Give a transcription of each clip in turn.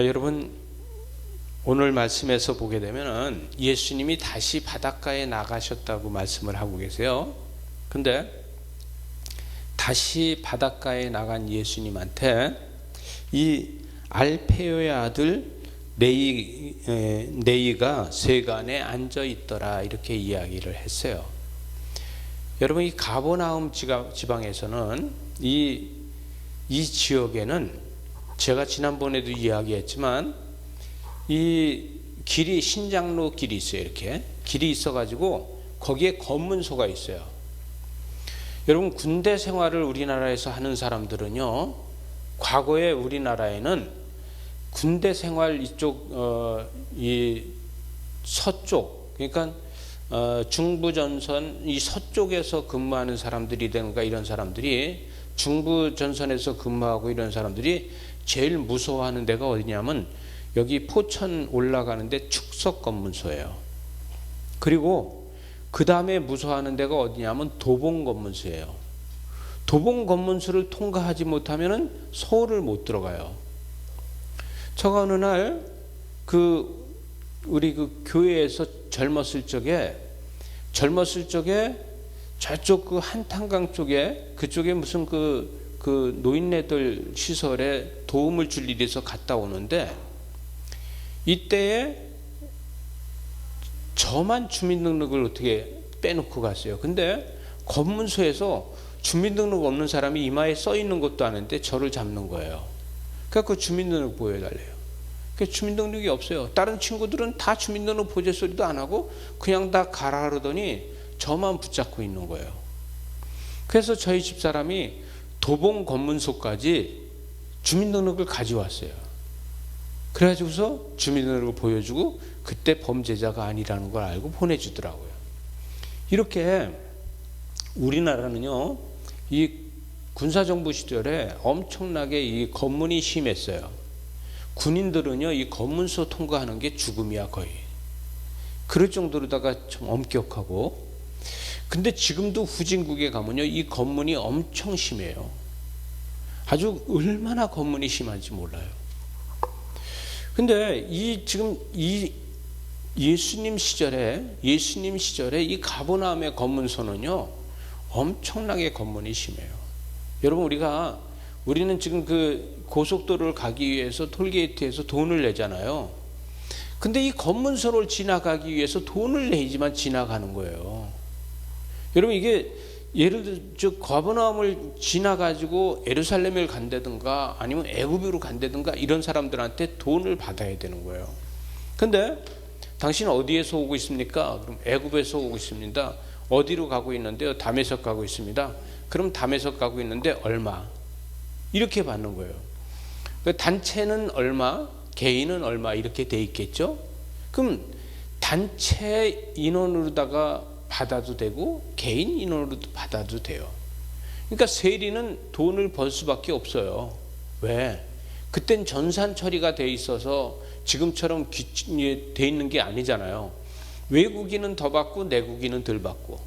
여러분, 오늘 말씀에서 보게 되면은 예수님이 다시 바닷가에 나가셨다고 말씀을 하고 계세요. 근데 다시 바닷가에 나간 예수님한테 이 알페오의 아들 네이가 세간에 앉아 있더라, 이렇게 이야기를 했어요. 여러분, 이 가버나움 지방에서는 이 지역에는 제가 지난번에도 이야기했지만 이 길이 신장로 길이 있어요. 이렇게 길이 있어가지고 거기에 검문소가 있어요. 여러분, 군대 생활을 우리나라에서 하는 사람들은요, 과거에 우리나라에는 군대 생활 이쪽 이 서쪽, 그러니까 중부전선 이 서쪽에서 근무하는 사람들이든가 이런 사람들이, 중부전선에서 근무하고 이런 사람들이 제일 무서워하는 데가 어디냐면 여기 포천 올라가는데 축석검문소예요. 그리고 그 다음에 무서워하는 데가 어디냐면 도봉검문소예요. 도봉검문소를 통과하지 못하면 서울을 못 들어가요. 제가 어느 날 우리 교회에서 젊었을 적에 저쪽 한탄강 쪽에, 그쪽에 무슨 노인네들 시설에 도움을 줄 일이 있어 갔다 오는데, 이때에 저만 주민등록을 어떻게 빼놓고 갔어요. 근데 검문소에서 주민등록 없는 사람이 이마에 써 있는 것도 아는데 저를 잡는 거예요. 그래서 주민등록 보여달래요. 주민등록이 없어요. 다른 친구들은 다 주민등록 보제 소리도 안 하고 그냥 다 가라 그러더니 저만 붙잡고 있는 거예요. 그래서 저희 집사람이 도봉 검문소까지 주민등록을 가져왔어요. 그래가지고서 주민등록을 보여주고 그때 범죄자가 아니라는 걸 알고 보내주더라고요. 이렇게 우리나라는요, 이 군사정부 시절에 엄청나게 이 검문이 심했어요. 군인들은요, 이 검문소 통과하는 게 죽음이야, 거의. 그럴 정도로다가 좀 엄격하고. 근데 지금도 후진국에 가면요, 이 검문이 엄청 심해요. 아주 얼마나 검문이 심한지 몰라요. 근데 지금 예수님 시절에 이 가버나움의 검문소는요, 엄청나게 검문이 심해요. 여러분, 우리는 지금 그 고속도로를 가기 위해서 톨게이트에서 돈을 내잖아요. 근데 이 검문소를 지나가기 위해서 돈을 내지만 지나가는 거예요. 여러분, 이게 예를 들어 가버나움을 지나가지고 예루살렘을 간다든가 아니면 애굽으로 간다든가 이런 사람들한테 돈을 받아야 되는 거예요. 근데 당신은 어디에서 오고 있습니까? 그럼 애굽에서 오고 있습니다. 어디로 가고 있는데요? 다메섹 가고 있습니다. 그럼 다메섹 가고 있는데 얼마? 이렇게 받는 거예요. 단체는 얼마, 개인은 얼마, 이렇게 돼 있겠죠? 그럼 단체 인원으로다가 받아도 되고 개인 인원으로도 받아도 돼요. 그러니까 세리는 돈을 벌 수밖에 없어요. 왜? 그땐 전산 처리가 돼 있어서 지금처럼 돼 있는 게 아니잖아요. 외국인은 더 받고 내국인은 덜 받고,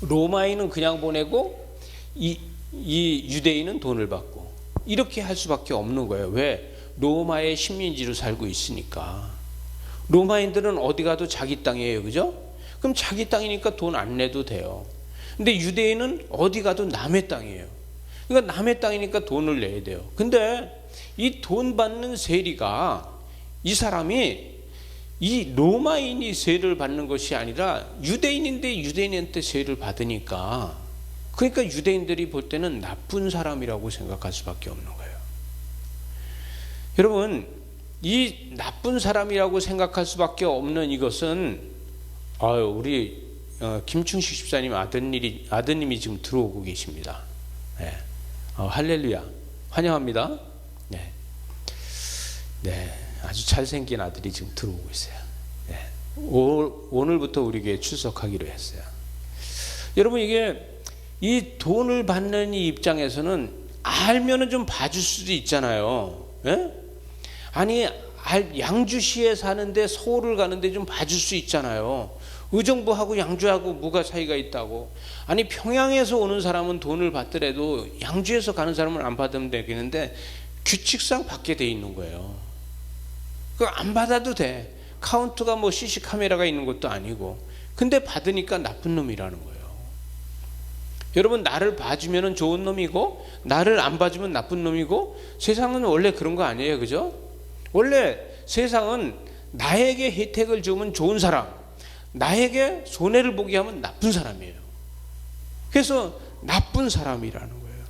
로마인은 그냥 보내고 이 유대인은 돈을 받고, 이렇게 할 수밖에 없는 거예요. 왜? 로마의 식민지로 살고 있으니까. 로마인들은 어디 가도 자기 땅이에요, 그죠? 그럼 자기 땅이니까 돈 안 내도 돼요. 근데 유대인은 어디 가도 남의 땅이에요. 그러니까 남의 땅이니까 돈을 내야 돼요. 근데 이 돈 받는 세리가, 이 사람이 이 로마인이 세를 받는 것이 아니라 유대인인데 유대인한테 세를 받으니까, 그러니까 유대인들이 볼 때는 나쁜 사람이라고 생각할 수밖에 없는 거예요. 여러분, 이 나쁜 사람이라고 생각할 수밖에 없는 이것은, 우리 김충식 집사님 아드님이 지금 들어오고 계십니다. 네. 할렐루야, 환영합니다. 네, 아주 잘생긴 아들이 지금 들어오고 있어요. 네. 오늘부터 우리 교회에 출석하기로 했어요. 여러분, 이게 이 돈을 받는 이 입장에서는 알면은 좀 봐줄 수도 있잖아요. 네? 아니, 양주시에 사는데 서울을 가는데 좀 봐줄 수 있잖아요. 의정부하고 양주하고 뭐가 차이가 있다고. 아니, 평양에서 오는 사람은 돈을 받더라도 양주에서 가는 사람은 안 받으면 되겠는데 규칙상 받게 돼 있는 거예요. 그 안 받아도 돼. 카운트가 뭐 CC 카메라가 있는 것도 아니고. 근데 받으니까 나쁜 놈이라는 거예요. 여러분, 나를 봐주면 좋은 놈이고 나를 안 봐주면 나쁜 놈이고, 세상은 원래 그런 거 아니에요, 그죠? 원래 세상은 나에게 혜택을 주면 좋은 사람, 나에게 손해를 보게 하면 나쁜 사람이에요. 그래서 나쁜 사람이라는 거예요.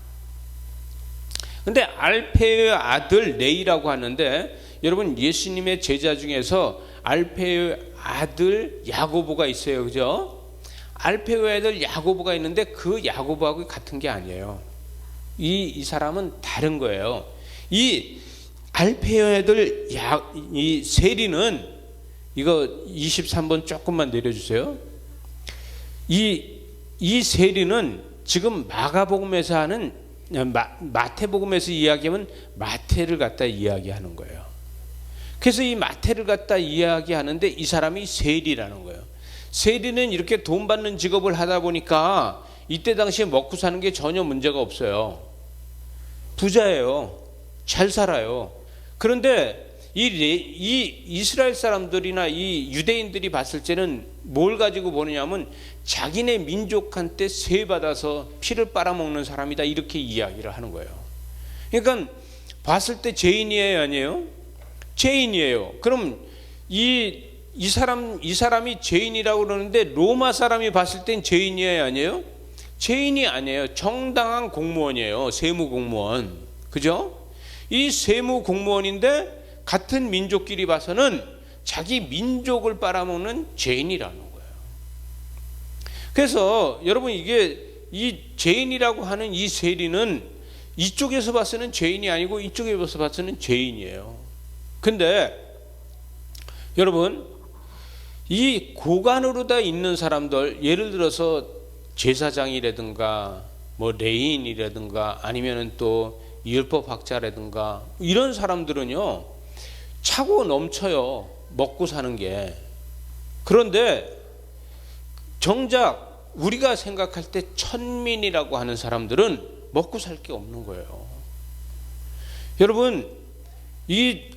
근데 알페의 아들 네이라고 하는데, 여러분, 예수님의 제자 중에서 알페의 아들 야고보가 있어요, 그죠? 알페의 아들 야고보가 있는데 그 야고보하고 같은 게 아니에요. 이 사람은 다른 거예요. 이 알페의 아들 이 세리는, 이거 23번 조금만 내려주세요. 이 세리는 지금 마가복음에서 하는, 마태복음에서 이야기하면 마태를 갖다 이야기하는 거예요. 그래서 이 마태를 갖다 이야기하는데 이 사람이 세리라는 거예요. 세리는 이렇게 돈 받는 직업을 하다 보니까 이때 당시에 먹고 사는 게 전혀 문제가 없어요. 부자예요. 잘 살아요. 그런데 이 이스라엘 사람들이나 이 유대인들이 봤을 때는 뭘 가지고 보느냐면 자기네 민족한테 세 받아서 피를 빨아먹는 사람이다, 이렇게 이야기를 하는 거예요. 그러니까 봤을 때 죄인이에요, 아니에요? 죄인이에요. 그럼 이 사람이 죄인이라고 그러는데 로마 사람이 봤을 땐 죄인이에요, 아니에요? 죄인이 아니에요. 정당한 공무원이에요. 세무 공무원. 그죠? 이 세무 공무원인데 같은 민족끼리 봐서는 자기 민족을 빨아먹는 죄인이라는 거예요. 그래서 여러분, 이게 이 죄인이라고 하는 이 세리는 이쪽에서 봐서는 죄인이 아니고 이쪽에서 봐서는 죄인이에요. 근데 여러분, 이 고관으로 다 있는 사람들, 예를 들어서 제사장이라든가 뭐 레인이라든가 아니면은 또 율법학자라든가 이런 사람들은요, 차고 넘쳐요, 먹고 사는 게. 그런데 정작 우리가 생각할 때 천민이라고 하는 사람들은 먹고 살 게 없는 거예요. 여러분,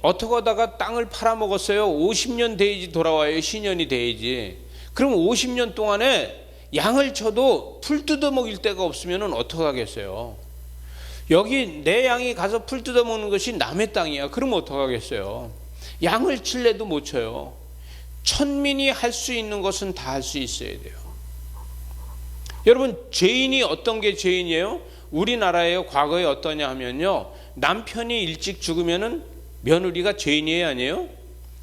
어떻게 하다가 땅을 팔아먹었어요. 50년 돼야지 돌아와요. 신년이 돼야지. 그럼 50년 동안에 양을 쳐도 풀 뜯어먹일 데가 없으면 어떻게 하겠어요? 여기 내 양이 가서 풀 뜯어먹는 것이 남의 땅이야. 그럼 어떻게 하겠어요? 양을 칠래도 못 쳐요. 천민이 할 수 있는 것은 다 할 수 있어야 돼요. 여러분, 죄인이 어떤 게 죄인이에요? 우리나라에 과거에 어떠냐 하면요, 남편이 일찍 죽으면은 며느리가 죄인이에요, 아니에요?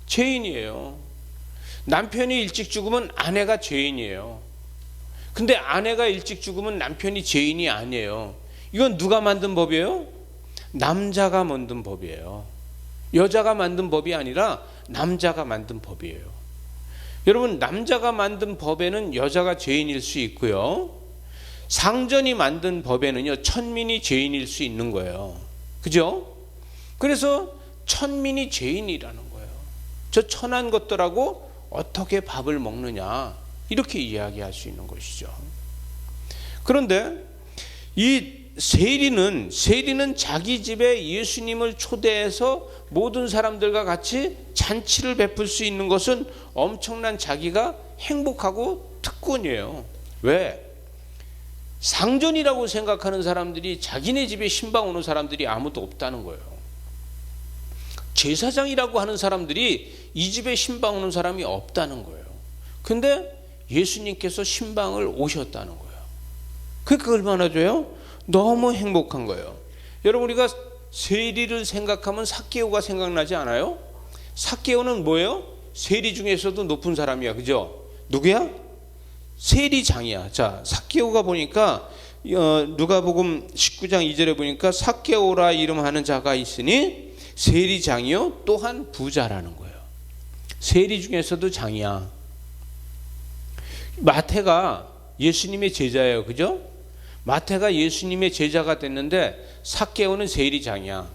죄인이에요. 남편이 일찍 죽으면 아내가 죄인이에요. 근데 아내가 일찍 죽으면 남편이 죄인이 아니에요. 이건 누가 만든 법이에요? 남자가 만든 법이에요. 여자가 만든 법이 아니라 남자가 만든 법이에요. 여러분, 남자가 만든 법에는 여자가 죄인일 수 있고요, 상전이 만든 법에는요, 천민이 죄인일 수 있는 거예요. 그죠? 그래서 천민이 죄인이라는 거예요. 저 천한 것들하고 어떻게 밥을 먹느냐, 이렇게 이야기할 수 있는 것이죠. 그런데 이 세리는 자기 집에 예수님을 초대해서 모든 사람들과 같이 잔치를 베풀 수 있는 것은 엄청난 자기가 행복하고 특권이에요. 왜? 상전이라고 생각하는 사람들이, 자기네 집에 신방 오는 사람들이 아무도 없다는 거예요. 제사장이라고 하는 사람들이 이 집에 신방 오는 사람이 없다는 거예요. 근데 예수님께서 신방을 오셨다는 거예요. 그러니까 얼마나 좋아요? 너무 행복한 거예요. 여러분, 우리가 세리를 생각하면 삭개오가 생각나지 않아요? 삭개오는 뭐예요? 세리 중에서도 높은 사람이야, 그죠? 누구야? 세리장이야. 자, 삭개오가 보니까 누가복음 19장 2절에 보니까 삭개오라 이름하는 자가 있으니 세리장이요 또한 부자라는 거예요. 세리 중에서도 장이야. 마태가 예수님의 제자예요, 그죠? 마태가 예수님의 제자가 됐는데 삭개오는 세리장이야.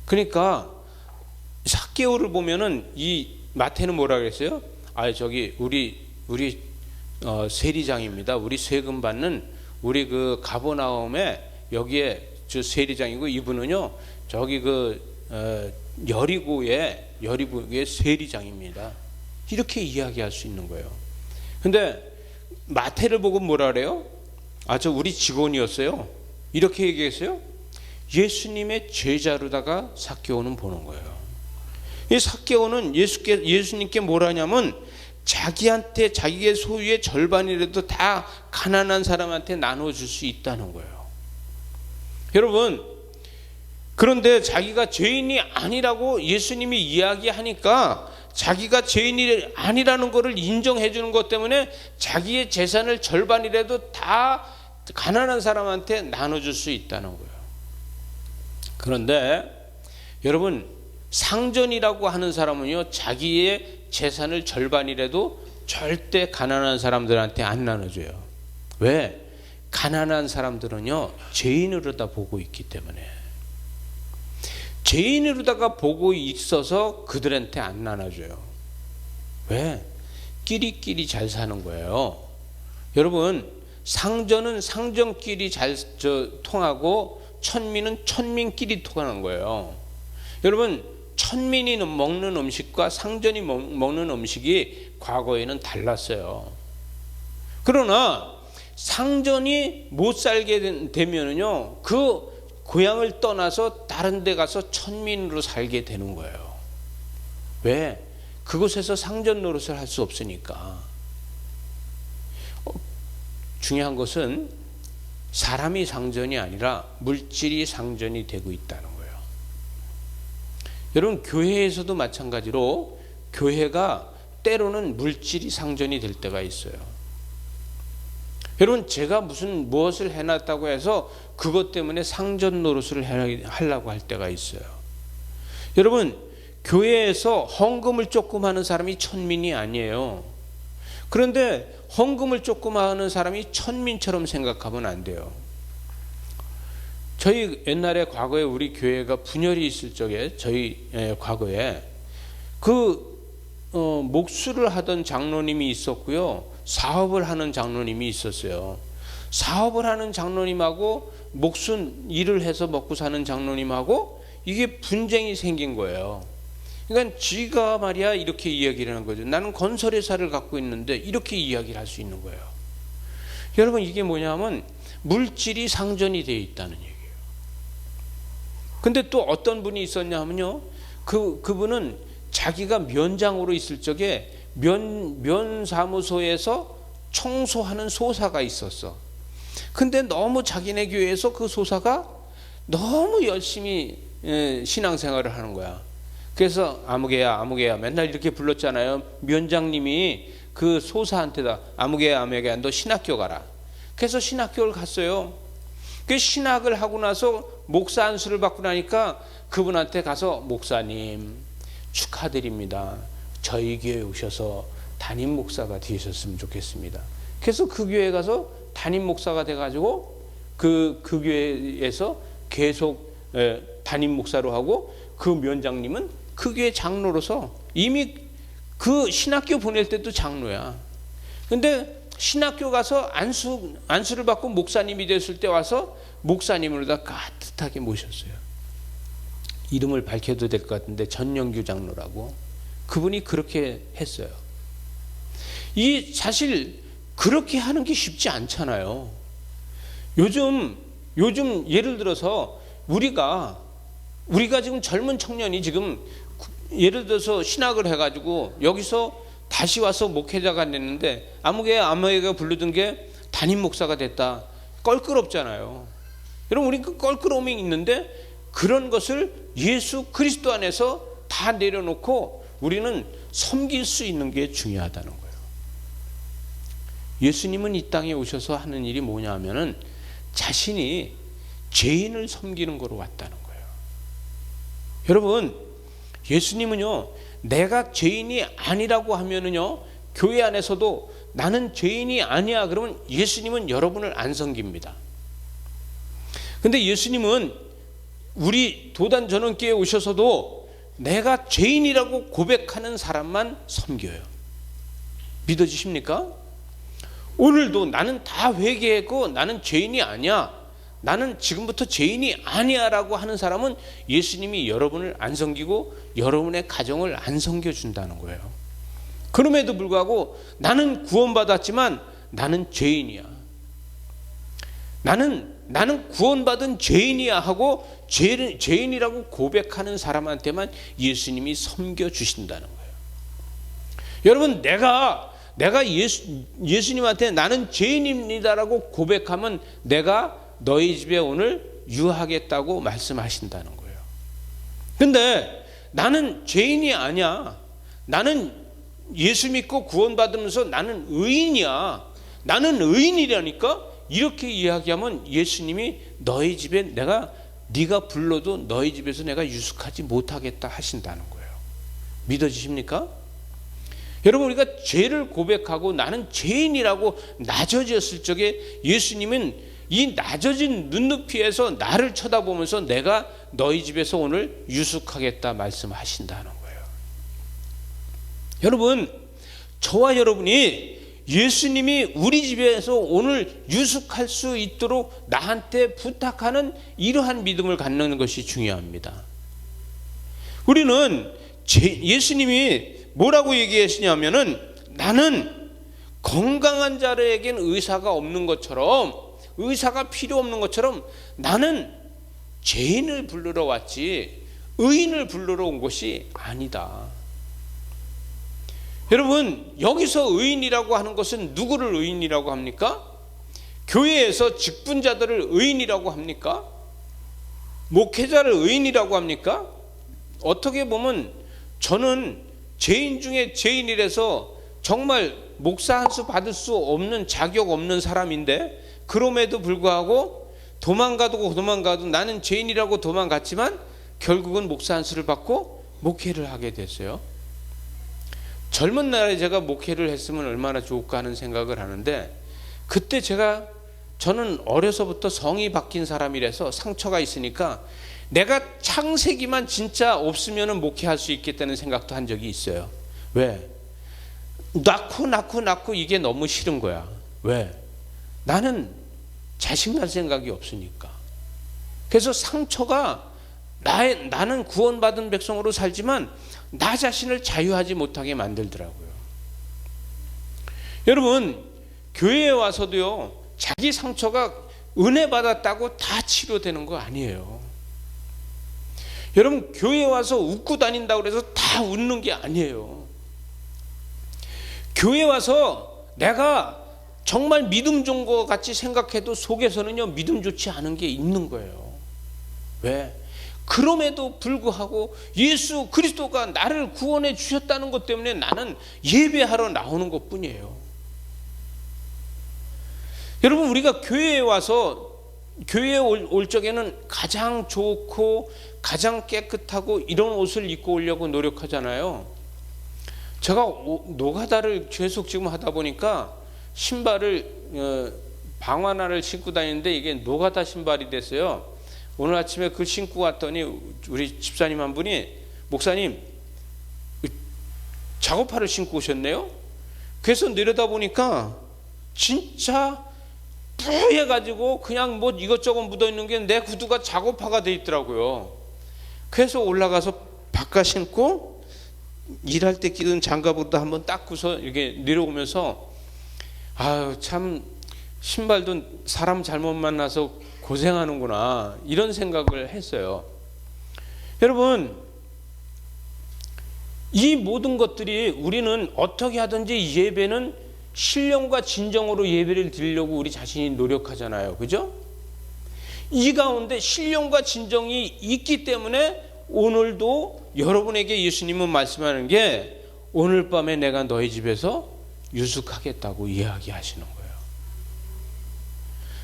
그러니까 삭개오를 보면은 이 마태는 뭐라 그랬어요? 저기 우리 세리장입니다. 우리 세금 받는 우리 그 가버나움에 여기에 저 세리장이고 이분은요 저기 여리고의 세리장입니다. 이렇게 이야기할 수 있는 거예요. 근데 마태를 보고 뭐라 그래요? 저 우리 직원이었어요. 이렇게 얘기했어요. 예수님의 제자로다가 삭개오는 보는 거예요. 이 삭개오는 예수님께 뭐라 하냐면 자기한테 자기의 소유의 절반이라도 다 가난한 사람한테 나눠줄 수 있다는 거예요. 여러분, 그런데 자기가 죄인이 아니라고 예수님이 이야기하니까 자기가 죄인이 아니라는 것을 인정해 주는 것 때문에 자기의 재산을 절반이라도 다 가난한 사람한테 나눠줄 수 있다는 거예요. 그런데 여러분, 상전이라고 하는 사람은요 자기의 재산을 절반이라도 절대 가난한 사람들한테 안 나눠줘요. 왜? 가난한 사람들은요 죄인으로다 보고 있기 때문에. 죄인으로다가 보고 있어서 그들한테 안 나눠줘요. 왜? 끼리끼리 잘 사는 거예요. 여러분, 상전은 상전끼리 잘 통하고 천민은 천민끼리 통하는 거예요. 여러분, 천민이 먹는 음식과 상전이 먹는 음식이 과거에는 달랐어요. 그러나 상전이 못 살게 되면은요 그 고향을 떠나서 다른 데 가서 천민으로 살게 되는 거예요. 왜? 그곳에서 상전 노릇을 할 수 없으니까. 중요한 것은 사람이 상전이 아니라 물질이 상전이 되고 있다는 거예요. 여러분, 교회에서도 마찬가지로 교회가 때로는 물질이 상전이 될 때가 있어요. 여러분, 제가 무엇을 해놨다고 해서 그것 때문에 상전 노릇을 하려고 할 때가 있어요. 여러분, 교회에서 헌금을 조금 하는 사람이 천민이 아니에요. 그런데 헌금을 조금 하는 사람이 천민처럼 생각하면 안 돼요. 저희 옛날에 과거에 우리 교회가 분열이 있을 적에 저희 과거에 목수를 하던 장로님이 있었고요. 사업을 하는 장로님이 있었어요. 사업을 하는 장로님하고 목수 일을 해서 먹고 사는 장로님하고 이게 분쟁이 생긴 거예요. 그러니까 쥐가 말이야 이렇게 이야기를 하는 거죠. 나는 건설회사를 갖고 있는데 이렇게 이야기를 할 수 있는 거예요. 여러분, 이게 뭐냐면 물질이 상전이 되어 있다는 얘기예요. 근데 또 어떤 분이 있었냐 하면요, 그분은 자기가 면장으로 있을 적에 면사무소에서 청소하는 소사가 있었어. 근데 너무 자기네 교회에서 그 소사가 너무 열심히 신앙생활을 하는 거야. 그래서 아무개야 맨날 이렇게 불렀잖아요. 면장님이 그 소사한테다 아무개야 너 신학교 가라. 그래서 신학교를 갔어요. 그 신학을 하고 나서 목사 안수를 받고 나니까 그분한테 가서 목사님 축하드립니다. 저희 교회에 오셔서 담임 목사가 되셨으면 좋겠습니다. 그래서 그 교회에 가서 담임 목사가 돼가지고 그 교회에서 계속 담임 목사로 하고 그 면장님은 그 교회 장로로서 이미 그 신학교 보낼 때도 장로야. 근데 신학교 가서 안수를 받고 목사님이 됐을 때 와서 목사님으로 다 따뜻하게 모셨어요. 이름을 밝혀도 될 것 같은데 전영규 장로라고. 그분이 그렇게 했어요. 이 사실 그렇게 하는 게 쉽지 않잖아요. 요즘 예를 들어서 우리가 지금 젊은 청년이 지금 예를 들어서 신학을 해가지고 여기서 다시 와서 목회자가 됐는데 아무개가 부르던 게 담임 목사가 됐다. 껄끄럽잖아요. 여러분, 우리 그 껄끄러움이 있는데 그런 것을 예수 그리스도 안에서 다 내려놓고 우리는 섬길 수 있는 게 중요하다는 거예요. 예수님은 이 땅에 오셔서 하는 일이 뭐냐 하면은 자신이 죄인을 섬기는 거로 왔다는 거예요. 여러분, 예수님은요, 내가 죄인이 아니라고 하면은요, 교회 안에서도 나는 죄인이 아니야 그러면 예수님은 여러분을 안 섬깁니다. 근데 예수님은 우리 도단 전원교회에 오셔서도 내가 죄인이라고 고백하는 사람만 섬겨요. 믿어지십니까? 오늘도 나는 다 회개했고 나는 죄인이 아니야. 나는 지금부터 죄인이 아니야 라고 하는 사람은 예수님이 여러분을 안 섬기고 여러분의 가정을 안 섬겨준다는 거예요. 그럼에도 불구하고 나는 구원받았지만 나는 죄인이야, 나는 구원받은 죄인이야 하고 죄인이라고 고백하는 사람한테만 예수님이 섬겨주신다는 거예요. 여러분, 내가 예수님한테 나는 죄인입니다라고 고백하면 내가 너희 집에 오늘 유하겠다고 말씀하신다는 거예요. 근데 나는 죄인이 아니야, 나는 예수 믿고 구원받으면서 나는 의인이야, 나는 의인이라니까, 이렇게 이야기하면 예수님이 너희 집에 네가 불러도 너희 집에서 내가 유숙하지 못하겠다 하신다는 거예요. 믿어지십니까? 여러분, 우리가 죄를 고백하고 나는 죄인이라고 낮아졌을 적에 예수님은 이 낮아진 눈높이에서 나를 쳐다보면서 내가 너희 집에서 오늘 유숙하겠다 말씀하신다는 거예요. 여러분, 저와 여러분이 예수님이 우리 집에서 오늘 유숙할 수 있도록 나한테 부탁하는 이러한 믿음을 갖는 것이 중요합니다. 우리는 예수님이 뭐라고 얘기하시냐면은, 나는 건강한 자에겐 의사가 없는 것처럼, 의사가 필요 없는 것처럼 나는 죄인을 부르러 왔지 의인을 부르러 온 것이 아니다. 여러분, 여기서 의인이라고 하는 것은 누구를 의인이라고 합니까? 교회에서 직분자들을 의인이라고 합니까? 목회자를 의인이라고 합니까? 어떻게 보면 저는 죄인 중에 죄인이라서 정말 목사 한 수 받을 수 없는 자격 없는 사람인데, 그럼에도 불구하고 도망가도 나는 죄인이라고 도망갔지만 결국은 목사 한 수를 받고 목회를 하게 됐어요. 젊은 날에 제가 목회를 했으면 얼마나 좋을까 하는 생각을 하는데, 그때 저는 어려서부터 성이 바뀐 사람이라서 상처가 있으니까 내가 창세기만 진짜 없으면 목회할 수 있겠다는 생각도 한 적이 있어요. 왜? 낳고 이게 너무 싫은 거야. 왜? 나는 자식 낳을 생각이 없으니까. 그래서 상처가 나는 구원받은 백성으로 살지만 나 자신을 자유하지 못하게 만들더라고요. 여러분, 교회에 와서도요, 자기 상처가 은혜 받았다고 다 치료되는 거 아니에요. 여러분, 교회에 와서 웃고 다닌다고 해서 다 웃는 게 아니에요. 교회에 와서 내가 정말 믿음 좋은 것 같이 생각해도 속에서는요, 믿음 좋지 않은 게 있는 거예요. 왜? 그럼에도 불구하고 예수 그리스도가 나를 구원해 주셨다는 것 때문에 나는 예배하러 나오는 것 뿐이에요. 여러분, 우리가 교회에 와서 교회에 올 적에는 가장 좋고 가장 깨끗하고 이런 옷을 입고 오려고 노력하잖아요. 제가 노가다를 계속 지금 하다 보니까 신발을 방화나를 신고 다니는데 이게 노가다 신발이 됐어요. 오늘 아침에 그 신고 왔더니 우리 집사님 한 분이, 목사님 작업화를 신고 오셨네요. 그래서 내려다 보니까 진짜 뿌해가지고 그냥 뭐 이것저것 묻어있는 게 내 구두가 작업화가 돼 있더라고요. 그래서 올라가서 바깥 신고 일할 때 끼던 장갑으로도 한번 닦고서 이렇게 내려오면서, 아유 참 신발도 사람 잘못 만나서 고생하는구나, 이런 생각을 했어요. 여러분, 이 모든 것들이 우리는 어떻게 하든지 예배는 신령과 진정으로 예배를 드리려고 우리 자신이 노력하잖아요. 그죠? 이 가운데 신령과 진정이 있기 때문에 오늘도 여러분에게 예수님은 말씀하는 게, 오늘 밤에 내가 너희 집에서 유숙하겠다고 이야기하시는 거예요.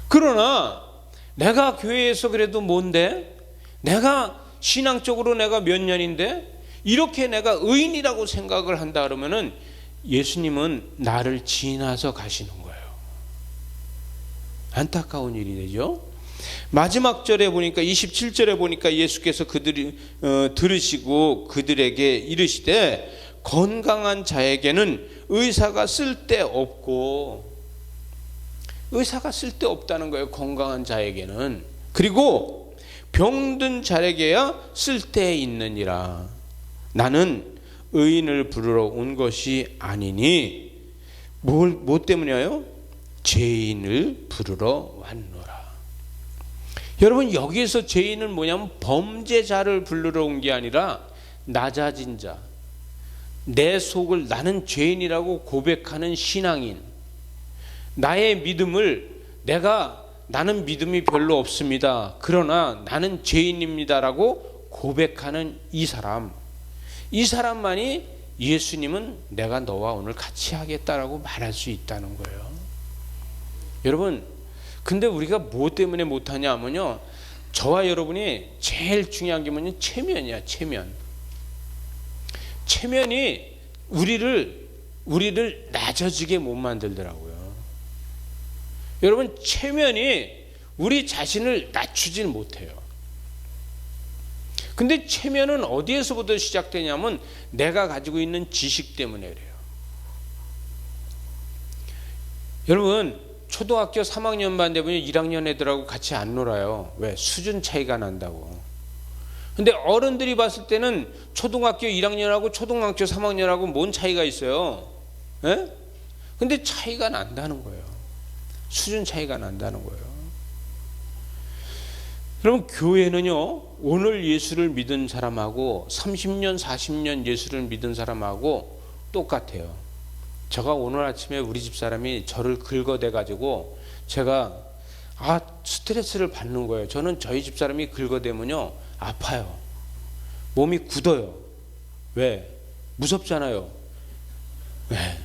그러나 내가 교회에서 그래도 뭔데, 내가 신앙적으로 내가 몇 년인데 이렇게 내가 의인이라고 생각을 한다 그러면은 예수님은 나를 지나서 가시는 거예요. 안타까운 일이 되죠. 마지막 절에 보니까 27절에 보니까 예수께서 그들이 들으시고 그들에게 이르시되, 건강한 자에게는 의사가 쓸데없고, 의사가 쓸데없다는 거예요. 건강한 자에게는. 그리고 병든 자에게야 쓸데 있느니라. 나는 의인을 부르러 온 것이 아니니 뭐 때문이에요? 죄인을 부르러 왔노라. 여러분, 여기에서 죄인은 뭐냐면 범죄자를 부르러 온 게 아니라 낮아진 자, 내 속을 나는 죄인이라고 고백하는 신앙인, 나의 믿음을 나는 믿음이 별로 없습니다, 그러나 나는 죄인입니다라고 고백하는 이 사람만이 예수님은 내가 너와 오늘 같이 하겠다라고 말할 수 있다는 거예요. 여러분, 근데 우리가 뭐 때문에 못하냐 하면요, 저와 여러분이 제일 중요한 게 뭐냐면 체면이야. 체면이 우리를 낮아지게 못 만들더라고요. 여러분, 체면이 우리 자신을 낮추질 못해요. 근데 체면은 어디에서부터 시작되냐면 내가 가지고 있는 지식 때문에 그래요. 여러분, 초등학교 3학년 반 되면 1학년 애들하고 같이 안 놀아요. 왜? 수준 차이가 난다고. 근데 어른들이 봤을 때는 초등학교 1학년하고 초등학교 3학년하고 뭔 차이가 있어요? 예? 근데 차이가 난다는 거예요. 수준 차이가 난다는 거예요. 여러분, 교회는요, 오늘 예수를 믿은 사람하고 30년, 40년 예수를 믿은 사람하고 똑같아요. 제가 오늘 아침에 우리 집 사람이 저를 긁어대 가지고 제가 스트레스를 받는 거예요. 저는 저희 집 사람이 긁어대면요 아파요. 몸이 굳어요. 왜? 무섭잖아요. 왜?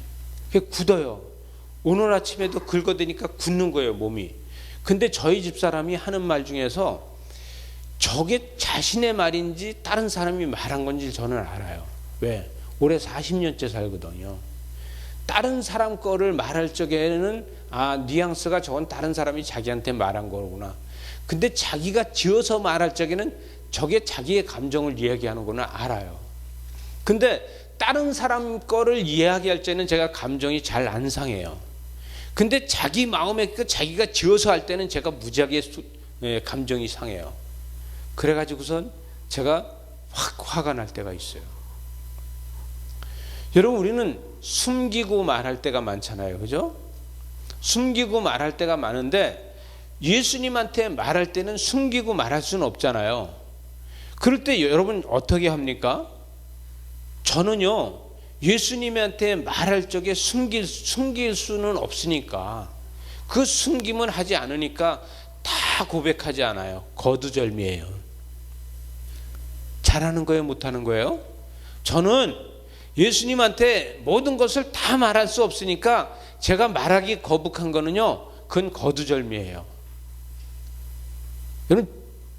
그게 굳어요. 오늘 아침에도 긁어대니까 굳는 거예요, 몸이. 근데 저희 집 사람이 하는 말 중에서 저게 자신의 말인지 다른 사람이 말한 건지 저는 알아요. 왜? 올해 40년째 살거든요. 다른 사람 거를 말할 적에는 뉘앙스가 저건 다른 사람이 자기한테 말한 거구나. 근데 자기가 지어서 말할 적에는 저게 자기의 감정을 이야기하는구나 알아요. 근데 다른 사람 거를 이야기할 때는 제가 감정이 잘 안 상해요. 근데 자기 마음에 자기가 지어서 할 때는 제가 무지하게 감정이 상해요. 그래가지고선 제가 확 화가 날 때가 있어요. 여러분, 우리는 숨기고 말할 때가 많잖아요. 그죠? 숨기고 말할 때가 많은데 예수님한테 말할 때는 숨기고 말할 수는 없잖아요. 그럴 때 여러분 어떻게 합니까? 저는요, 예수님한테 말할 적에 숨길 수는 없으니까, 그 숨김은 하지 않으니까 다 고백하지 않아요. 거두절미예요. 잘하는 거예요, 못하는 거예요? 저는 예수님한테 모든 것을 다 말할 수 없으니까 제가 말하기 거북한 거는요, 그건 거두절미예요. 여러분,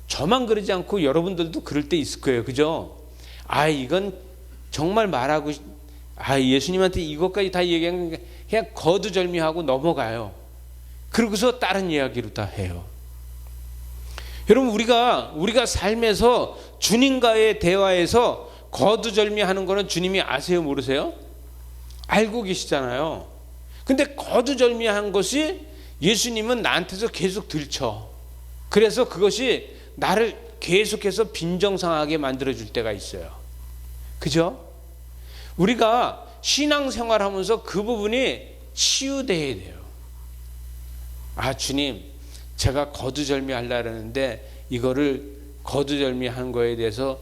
저만 그러지 않고 여러분들도 그럴 때 있을 거예요. 그죠? 이건 정말 말하고 예수님한테 이것까지 다 얘기하는 게 그냥 거두절미하고 넘어가요. 그러고서 다른 이야기로 다 해요. 여러분, 우리가 삶에서 주님과의 대화에서 거두절미하는 거는 주님이 아세요, 모르세요? 알고 계시잖아요. 근데 거두절미한 것이 예수님은 나한테서 계속 들쳐. 그래서 그것이 나를 계속해서 빈정상하게 만들어줄 때가 있어요. 그죠? 우리가 신앙생활하면서 그 부분이 치유돼야 돼요. 주님, 제가 거두절미 하려고 하는데 이거를 거두절미한 거에 대해서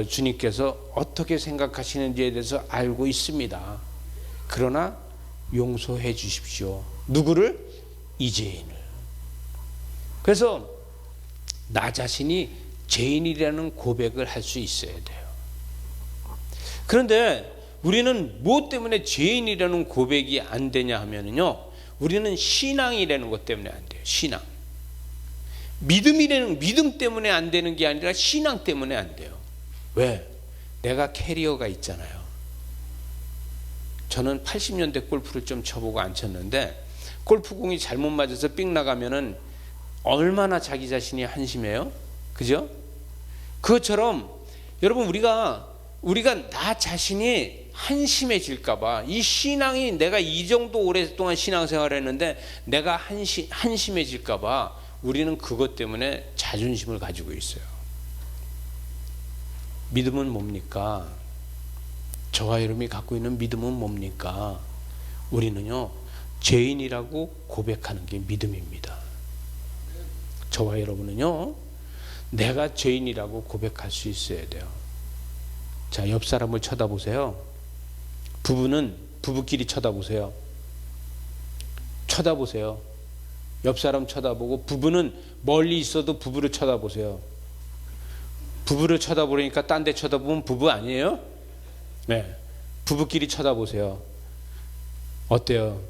주님께서 어떻게 생각하시는지에 대해서 알고 있습니다. 그러나 용서해 주십시오. 누구를? 이죄인을. 그래서 나 자신이 죄인이라는 고백을 할 수 있어야 돼요. 그런데 우리는 무엇 때문에 죄인이라는 고백이 안 되냐 하면요, 우리는 신앙이라는 것 때문에 안 돼요. 신앙. 믿음 때문에 안 되는 게 아니라 신앙 때문에 안 돼요. 왜? 내가 캐리어가 있잖아요. 저는 80년대 골프를 좀 쳐보고 안 쳤는데 골프공이 잘못 맞아서 삑 나가면은 얼마나 자기 자신이 한심해요? 그죠? 그것처럼 여러분, 우리가 나 자신이 한심해질까봐, 이 신앙이 내가 이 정도 오랫동안 신앙생활을 했는데 내가 한심해질까봐 우리는 그것 때문에 자존심을 가지고 있어요. 믿음은 뭡니까? 저와 여러분이 갖고 있는 믿음은 뭡니까? 우리는요, 죄인이라고 고백하는 게 믿음입니다. 저와 여러분은요, 내가 죄인이라고 고백할 수 있어야 돼요. 자, 옆 사람을 쳐다보세요. 부부는 부부끼리 쳐다보세요. 쳐다보세요. 옆 사람 쳐다보고, 부부는 멀리 있어도 부부를 쳐다보세요. 부부를 쳐다보니까 딴 데 쳐다보면 부부 아니에요? 네. 부부끼리 쳐다보세요. 어때요?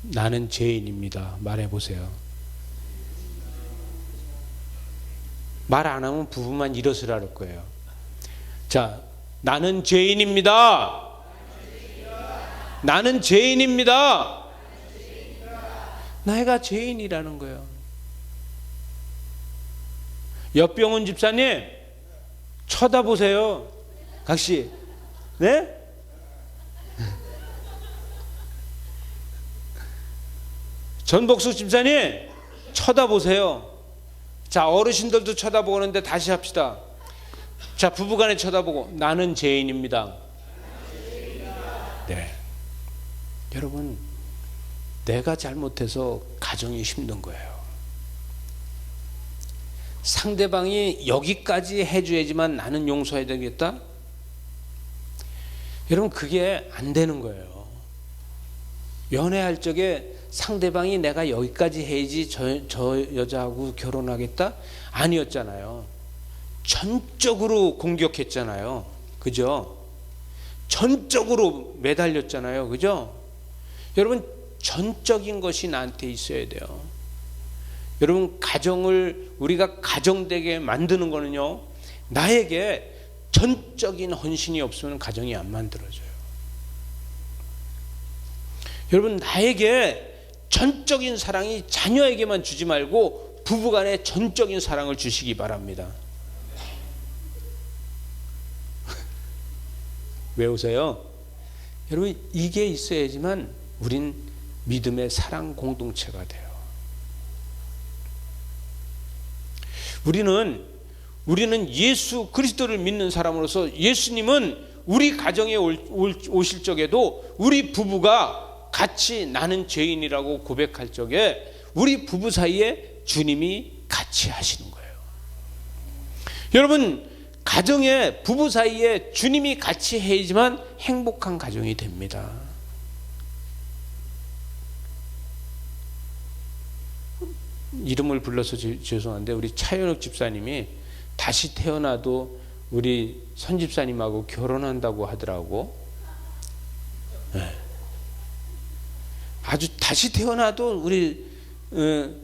나는 죄인입니다. 말해보세요. 말 안 하면 부부만 일어서라는 거예요. 자, 나는 죄인입니다. 나는 죄인입니다. 내가 죄인이라는 거예요. 옆병훈 집사님, 쳐다보세요. 각시. 네? 전복숙 집사님, 쳐다보세요. 자, 어르신들도 쳐다보는데 다시 합시다. 자, 부부간에 쳐다보고, 나는 죄인입니다. 네. 여러분, 내가 잘못해서 가정이 힘든 거예요. 상대방이 여기까지 해줘야지만 나는 용서해야 되겠다? 여러분, 그게 안 되는 거예요. 연애할 적에 상대방이 내가 여기까지 해야지 저 여자하고 결혼하겠다? 아니었잖아요. 전적으로 공격했잖아요. 그죠? 전적으로 매달렸잖아요. 그죠? 여러분, 전적인 것이 나한테 있어야 돼요. 여러분, 가정을 우리가 가정되게 만드는 거는요, 나에게 전적인 헌신이 없으면 가정이 안 만들어져요. 여러분, 나에게 전적인 사랑이 자녀에게만 주지 말고 부부간에 전적인 사랑을 주시기 바랍니다. 왜 웃어요? 여러분, 이게 있어야지만 우린 믿음의 사랑 공동체가 돼요. 우리는 예수 그리스도를 믿는 사람으로서 예수님은 우리 가정에 오실 적에도 우리 부부가 같이 나는 죄인이라고 고백할 적에 우리 부부 사이에 주님이 같이 하시는 거예요. 여러분, 가정에 부부 사이에 주님이 같이 해야지만 행복한 가정이 됩니다. 이름을 불러서 죄송한데 우리 차현욱 집사님이 다시 태어나도 우리 선 집사님하고 결혼한다고 하더라고. 네. 아주 다시 태어나도 우리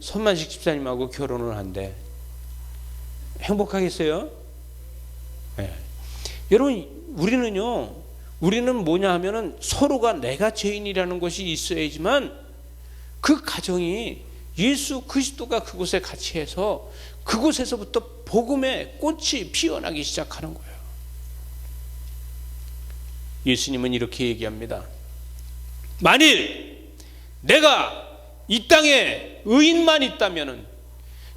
손만식 집사님하고 결혼을 한대. 행복하겠어요? 네. 여러분, 우리는 뭐냐 하면은 서로가 내가 죄인이라는 것이 있어야지만 그 가정이 예수 그리스도가 그곳에 같이 해서 그곳에서부터 복음의 꽃이 피어나기 시작하는 거예요. 예수님은 이렇게 얘기합니다. 만일 내가 이 땅에 의인만 있다면은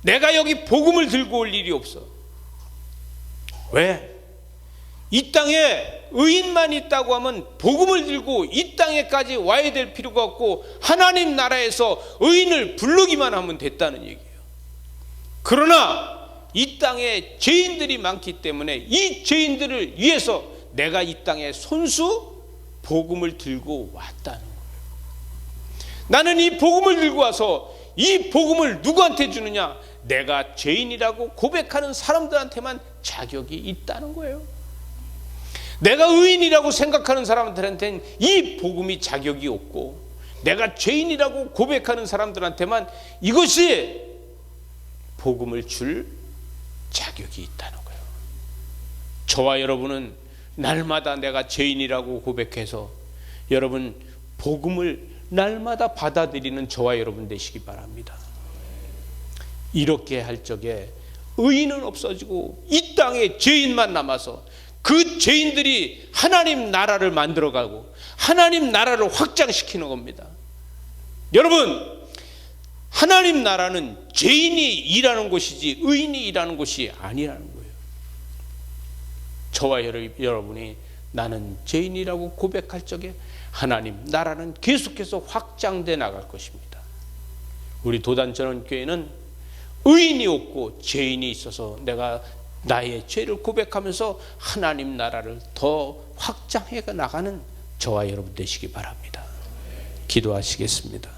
내가 여기 복음을 들고 올 일이 없어. 왜? 이 땅에 의인만 있다고 하면 복음을 들고 이 땅에까지 와야 될 필요가 없고 하나님 나라에서 의인을 부르기만 하면 됐다는 얘기예요. 그러나 이 땅에 죄인들이 많기 때문에 이 죄인들을 위해서 내가 이 땅에 손수 복음을 들고 왔다는 거예요. 나는 이 복음을 들고 와서 이 복음을 누구한테 주느냐? 내가 죄인이라고 고백하는 사람들한테만 자격이 있다는 거예요. 내가 의인이라고 생각하는 사람들한테는 이 복음이 자격이 없고 내가 죄인이라고 고백하는 사람들한테만 이것이 복음을 줄 자격이 있다는 거예요. 저와 여러분은 날마다 내가 죄인이라고 고백해서 여러분 복음을 날마다 받아들이는 저와 여러분 되시기 바랍니다. 이렇게 할 적에 의인은 없어지고 이 땅에 죄인만 남아서 그 죄인들이 하나님 나라를 만들어가고 하나님 나라를 확장시키는 겁니다. 여러분, 하나님 나라는 죄인이 일하는 곳이지 의인이 일하는 곳이 아니라는 거예요. 저와 여러분이 나는 죄인이라고 고백할 적에 하나님 나라는 계속해서 확장돼 나갈 것입니다. 우리 도단전원교회는 의인이 없고 죄인이 있어서 내가 나의 죄를 고백하면서 하나님 나라를 더 확장해 나가는 저와 여러분 되시기 바랍니다. 기도하시겠습니다.